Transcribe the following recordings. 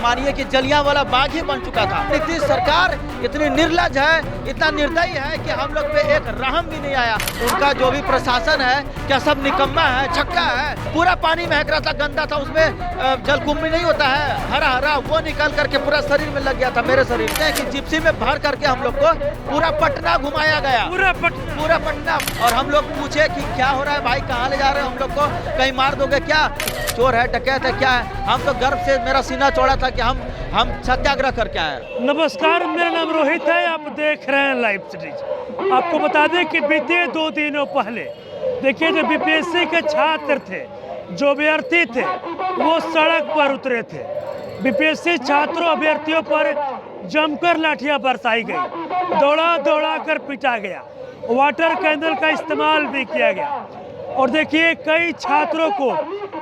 मानिए कि जलियांवाला बाग ही बन चुका था। नीतीश सरकार इतनी निर्लज है, इतना निर्दयी है कि हम लोग पे एक रहम भी नहीं आया। उनका जो भी प्रशासन है क्या सब निकम्मा है, छक्का है। पूरा पानी महक रहा था, गंदा था, उसमें जलकुंभी नहीं होता है हरा हरा, वो निकल करके पूरा शरीर में लग गया था, मेरे शरीर में। कि जिप्सी में भर करके हम लोग को पूरा पटना घुमाया गया, पूरा पटना। और हम लोग पूछे कि क्या हो रहा है भाई, कहाँ ले जा रहे हो हम लोग को, कहीं मार दोगे क्या, चोर है डकैत है क्या है। हम तो गर्व से मेरा सीना चौड़ा था कि हम सत्याग्रह करके आए। नमस्कार, मेरा नाम रोहित है, आप देख रहे हैं लाइव सीरीज। आपको बता दें कि बीते 2 दिनों पहले देखिए जो बीपीएससी के छात्र थे, जो अभ्यर्थी थे, वो सड़क पर उतरे थे। बीपीएससी छात्रों अभ्यर्थियों पर जमकर लाठियां बरसाई गई, दौड़ा कर पीटा गया, वाटर कैनल का इस्तेमाल भी किया गया। और देखिए कई छात्रों को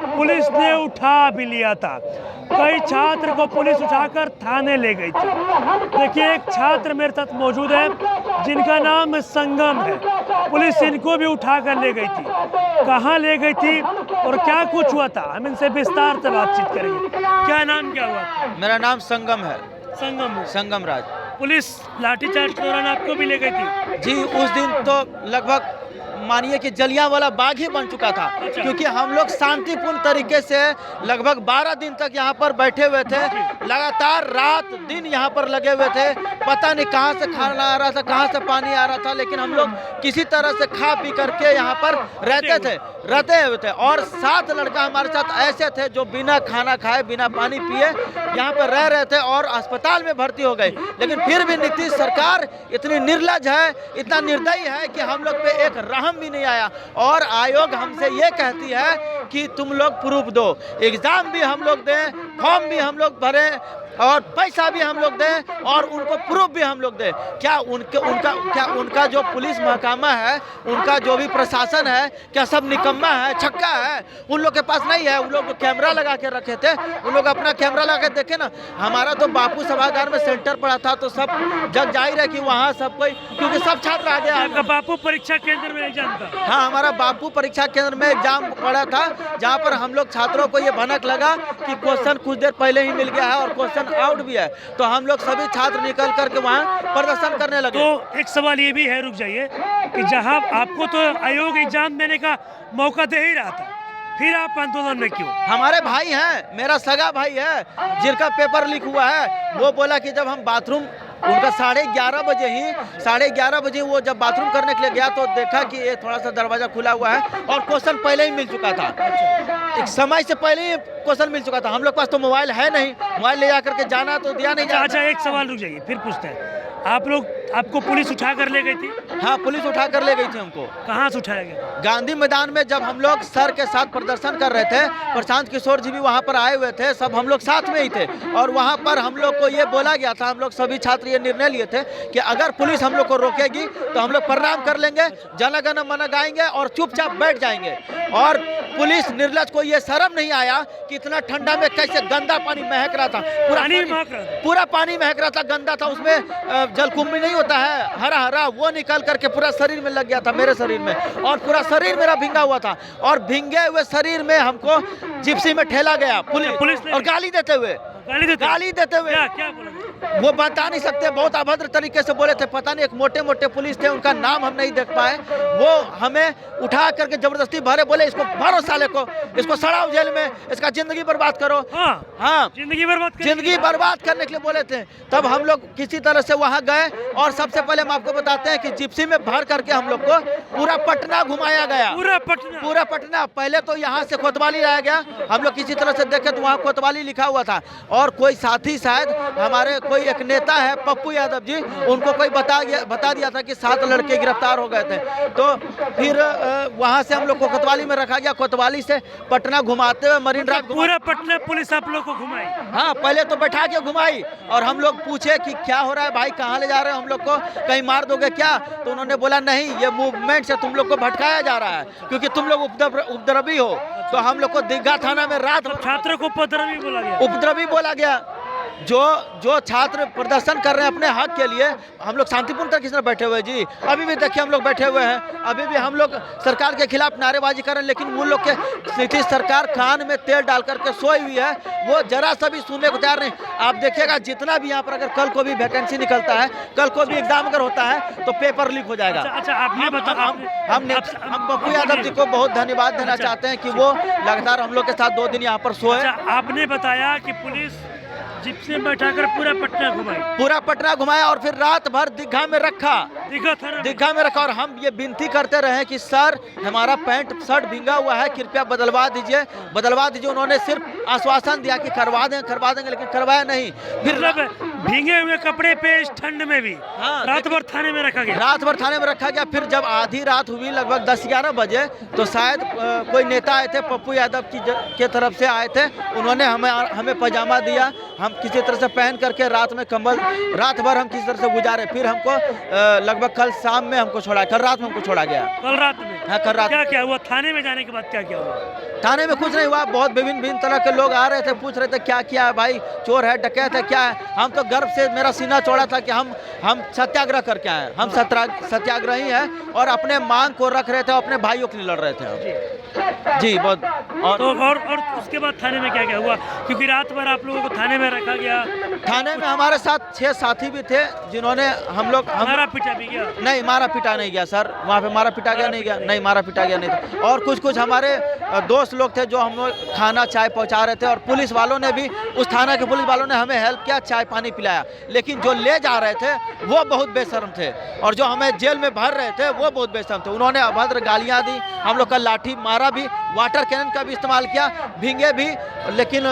पुलिस ने उठा भी लिया था, कई छात्र को पुलिस उठाकर थाने ले गई थी। देखिए एक छात्र मेरे साथ मौजूद है जिनका नाम संगम है, पुलिस इनको भी उठाकर ले गई थी। कहाँ ले गई थी और क्या कुछ हुआ था, हम इनसे विस्तार से बातचीत करेंगे। क्या नाम क्या हुआ? मेरा नाम संगम है। संगम राज। पुलिस लाठीचार्ज के दौरान आपको भी ले गई थी? जी, उस दिन तो लगभग मानिए कि जलियांवाला बाग ही बन चुका था। क्योंकि हम लोग शांतिपूर्ण तरीके से लगभग 12 दिन तक यहाँ पर बैठे हुए थे, लगातार रात दिन यहाँ पर लगे हुए थे। पता नहीं कहाँ से खाना आ रहा था, कहाँ से पानी आ रहा था, लेकिन हम लोग किसी तरह से खा पी करके यहाँ पर रहते हुए थे। और 7 लड़का हमारे साथ ऐसे थे जो बिना खाना खाए, बिना पानी पिए यहाँ पर रह रहे थे और अस्पताल में भर्ती हो गए। लेकिन फिर भी नीतीश सरकार इतनी निर्लज है, इतना निर्दयी है कि हम लोग पे एक रहम भी नहीं आया। और आयोग हमसे ये कहती है कि तुम लोग प्रूफ दो, एग्जाम भी हम लोग दें, फॉर्म भी हम लोग भरें और पैसा भी हम लोग दें और उनको प्रूफ भी हम लोग दें। क्या उनका जो पुलिस महकमा है, उनका जो भी प्रशासन है, क्या सब निकम्मा है, छक्का है? उन लोग के पास नहीं है। उन लोग कैमरा लगा के रखे थे, उन लोग अपना कैमरा लगा के देखे ना। हमारा तो बापू सभागार में सेंटर पड़ा था, तो सब जग जाहिर है कि वहाँ सब कोई, क्योंकि सब छात्र आ गया। आपका बापू परीक्षा केंद्र में एग्जाम था? हाँ, हमारा बापू परीक्षा केंद्र में एग्जाम पड़ा था, जहाँ पर हम लोग छात्रों को ये भनक लगा कि क्वेश्चन कुछ देर पहले ही मिल गया है और क्वेश्चन आउट भी है। तो हम लोग सभी छात्र निकल करके वहाँ प्रदर्शन करने लगे। तो एक सवाल ये भी है, रुक जाइए, कि जहाँ आपको तो आयोग एग्जाम देने का मौका दे ही रहा था, फिर आप आंदोलन में क्यों? हमारे भाई हैं, मेरा सगा भाई है जिनका पेपर लीक हुआ है। वो बोला कि जब हम बाथरूम, उनका 11:30 बजे वो जब बाथरूम करने के लिए गया तो देखा कि ये थोड़ा सा दरवाजा खुला हुआ है और क्वेश्चन पहले ही मिल चुका था। एक समय से पहले ही क्वेश्चन मिल चुका था। हम लोग पास तो मोबाइल है नहीं, मोबाइल ले जा करके जाना तो दिया नहीं। अच्छा, एक सवाल रुक जाइए, फिर पूछते हैं। आपको पुलिस उठा कर ले गई थी? हाँ, पुलिस उठा कर ले गई थी हमको। कहाँ से उठाया गया? गांधी मैदान में जब हम लोग सर के साथ प्रदर्शन कर रहे थे, प्रशांत किशोर जी भी वहाँ पर आए हुए थे, सब हम लोग साथ में ही थे। और वहाँ पर हम लोग को ये बोला गया था, हम लोग सभी छात्र ये निर्णय लिए थे कि अगर पुलिस हम लोग को रोकेगी तो हम लोग प्रणाम कर लेंगे, जन गण मन गाएंगे और चुपचाप बैठ जाएंगे। और पुलिस निर्लज को ये शर्म नहीं आया कि इतना ठंडा में कैसे गंदा पानी महक रहा था, पूरा पानी महक रहा था, गंदा था, उसमें जलकुंभी नहीं होता है हरा हरा, वो निकल करके पूरा शरीर में लग गया था, मेरे शरीर में। और पूरा शरीर मेरा भींगा हुआ था और भींगे हुए शरीर में हमको जिप्सी में ठेला गया पुलिस और गाली देते हुए क्या बोला? वो बता नहीं सकते, बहुत अभद्र तरीके से बोले थे। पता नहीं, एक मोटे पुलिस थे, उनका नाम हम नहीं देख पाए। वो हमें उठा करके जबरदस्ती भरे, बोले इसको भरो साले को, इसको सड़ाओ जेल में, इसका जिंदगी बर्बाद करो। हाँ, जिंदगी बर्बाद करने के लिए बोले थे। तब हम लोग किसी तरह से वहाँ गए और सबसे पहले हम आपको बताते हैं कि जिप्सी में भर करके हम लोग को पूरा पटना घुमाया गया। पूरा पटना। पहले तो यहाँ से कोतवाली लाया गया, हम लोग किसी तरह से देखे तो वहाँ कोतवाली लिखा हुआ था। और कोई साथी, शायद हमारे कोई एक नेता है पप्पू यादव जी, उनको कोई बता दिया था कि 7 लड़के गिरफ्तार हो गए थे। तो फिर वहाँ से हम लोग को कोतवाली में रखा गया। कोतवाली से पटना घुमाते हुए मरीन ड्राइव, पूरा पटना पुलिस आप लोग को घुमाई? हाँ, पहले तो बैठा के घुमाई और हम लोग पूछे कि क्या हो रहा है भाई, कहाँ ले जा रहे हो हम लोग को, कहीं मार दोगे क्या? तो उन्होंने बोला नहीं, ये मूवमेंट से तुम लोग को भटकाया जा रहा है क्योंकि तुम लोग उपद्रवी हो। तो हम लोग को दीघा थाना में रात, छात्रों को उपद्रवी बोला गया। जो छात्र प्रदर्शन कर रहे हैं अपने हक के लिए, हम लोग शांतिपूर्ण तरीके से बैठे हुए हैं जी। अभी भी देखिए हम लोग बैठे हुए हैं, अभी भी हम लोग सरकार के खिलाफ नारेबाजी कर रहे हैं, लेकिन उन लोग के नीतीश सरकार कान में तेल डाल करके सोई हुई है, वो जरा सा भी सुनने को तैयार नहीं। आप देखिएगा जितना भी यहाँ पर अगर कल को भी वैकेंसी निकलता है, कल को भी एग्जाम अगर होता है तो पेपर लीक हो जाएगा। अच्छा आपने बताया, हम पप्पू यादव जी को बहुत धन्यवाद देना चाहते हैं कि वो लगातार हम लोग के साथ 2 दिन यहाँ पर सोए। आपने बताया कि पुलिस जिप्सी में बैठाकर पूरा पटना घुमाया और फिर रात भर दीघा में रखा, दीघा में रखा। और हम ये विनती करते रहे कि सर हमारा पैंट शर्ट भींगा हुआ है, कृपया बदलवा दीजिए। उन्होंने सिर्फ आश्वासन दिया कि करवा देंगे, लेकिन करवाया नहीं। फिर भींगे हुए कपड़े पे इस ठंड में भी रात भर थाने में रखा गया। फिर जब आधी रात हुई लगभग 10-11 बजे तो शायद कोई नेता आए थे, पप्पू यादव की तरफ से आए थे, उन्होंने हमें पजामा दिया, हम किसी तरह से पहन करके रात में कंबल, रात भर हम किसी तरह से गुजारे। फिर हमको लगभग कल शाम में हमको छोड़ा, कल रात में हमको छोड़ा गया। कल रात में? हाँ, कल रात। क्या हुआ थाने में जाने के बाद? क्या हुआ थाने में? कुछ नहीं हुआ। बहुत विभिन्न तरह के लोग आ रहे थे, पूछ रहे थे क्या किया है भाई, चोर है, डकैत है, क्या है। हम तो गर्व से मेरा सीना चौड़ा था कि हम सत्याग्रह करके आए, हम सत्याग्रही हैं और अपने मांग को रख रहे थे, अपने भाइयों के लिए लड़ रहे थे हम जी। बहुत और उसके बाद थाने में क्या हुआ? क्योंकि रात भर आप लोगों को थाने में रखा गया। थाने में हमारे साथ 6 साथी भी थे जिन्होंने मारा पीटा भी गया? नहीं, मारा पीटा नहीं गया सर, वहाँ पे मारा पीटा गया नहीं गया, नहीं मारा पीटा गया नहीं था। और कुछ हमारे दोस्त लोग थे जो हम लोग खाना चाय पहुँचा रहे थे, और पुलिस वालों ने भी, उस थाना के पुलिस वालों ने हमें हेल्प किया, चाय पानी पिलाया। लेकिन जो ले जा रहे थे वो बहुत बेशर्म थे, और जो हमें जेल में भर रहे थे वो बहुत बेशर्म थे। उन्होंने अभद्र गालियाँ दी, हम लोग का लाठी मारा भी, वाटर कैनन का भी इस्तेमाल किया, भींगे भी। लेकिन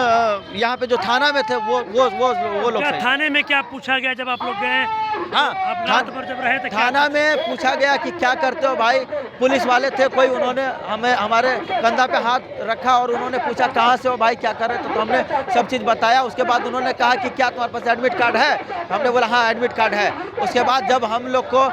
यहाँ पे जो थाना में थे वो लोग थाने में क्या पूछा गया जब आप लोग गए? हाँ, रात भर जब रहे थे थाना में पूछा गया कि क्या करते हो भाई। पुलिस वाले थे कोई, उन्होंने हमारे कंधा पे हाथ रखा और उन्होंने पूछा कहाँ से हो भाई, क्या कर रहे थे। तो हमने सब चीज़ बताया। उसके बाद उन्होंने कहा कि क्या तुम्हारे पास एडमिट कार्ड है? हमने बोला हाँ एडमिट कार्ड है। उसके बाद जब हम लोग को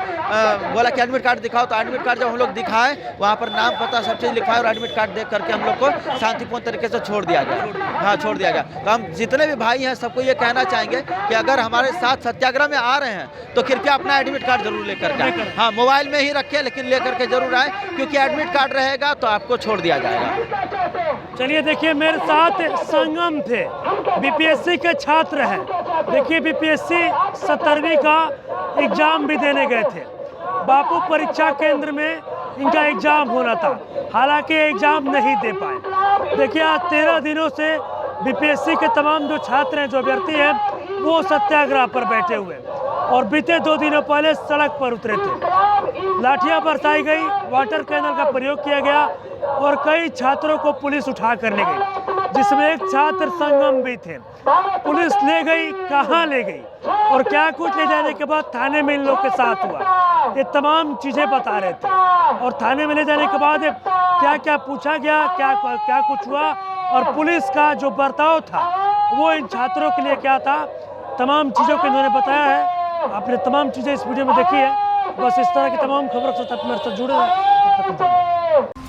बोला कि एडमिट कार्ड दिखाओ, तो एडमिट कार्ड जब हम लोग दिखाए, वहाँ पर नाम पता सब चीज़ लिखवाए और एडमिट कार्ड देख करके हम लोग को शांतिपूर्ण तरीके से छोड़ दिया गया। हाँ, छोड़ दिया गया। तो हम जितने भी भाई हैं सबको ये कहना चाहेंगे कि अगर हमारे साथ सत्याग्रह में आ रहे हैं तो कृपया अपना एडमिट कार्ड जरूर लेकर के आए। हाँ, मोबाइल में ही रखें, लेकिन लेकर के जरूर आए, क्योंकि एडमिट कार्ड रहेगा तो आपको छोड़ दिया जाएगा। चलिए देखिए, मेरे साथ संगम थे, बीपीएससी के छात्र हैं। देखिए बीपीएससी 17वीं का एग्जाम भी देने गए थे। बापू परीक्षा केंद्र में इनका एग्जाम होना था, हालांकि एग्जाम नहीं दे पाए। देखिए आज 13 दिनों से बीपीएससी के तमाम जो छात्र हैं, जो अभ्यर्थी हैं, वो सत्याग्रह पर बैठे हुए, और बीते 2 दिनों पहले सड़क पर उतरे थे। लाठियां बरसाई गई, वाटर कैनल का प्रयोग किया गया और कई छात्रों को पुलिस उठा कर ले गई, जिसमें एक छात्र संगम भी थे। पुलिस ले गई, कहाँ ले गई और क्या कुछ ले जाने के बाद थाने में इन लोग के साथ हुआ, ये तमाम चीज़ें बता रहे थे। और थाने में ले जाने के बाद क्या क्या पूछा गया, क्या कुछ हुआ, और पुलिस का जो बर्ताव था वो इन छात्रों के लिए क्या था, तमाम चीज़ों को इन्होंने बताया है। आपने तमाम चीज़ें इस वीडियो में देखी है। बस इस तरह की तमाम खबरों के साथ मेरे साथ जुड़े रहे।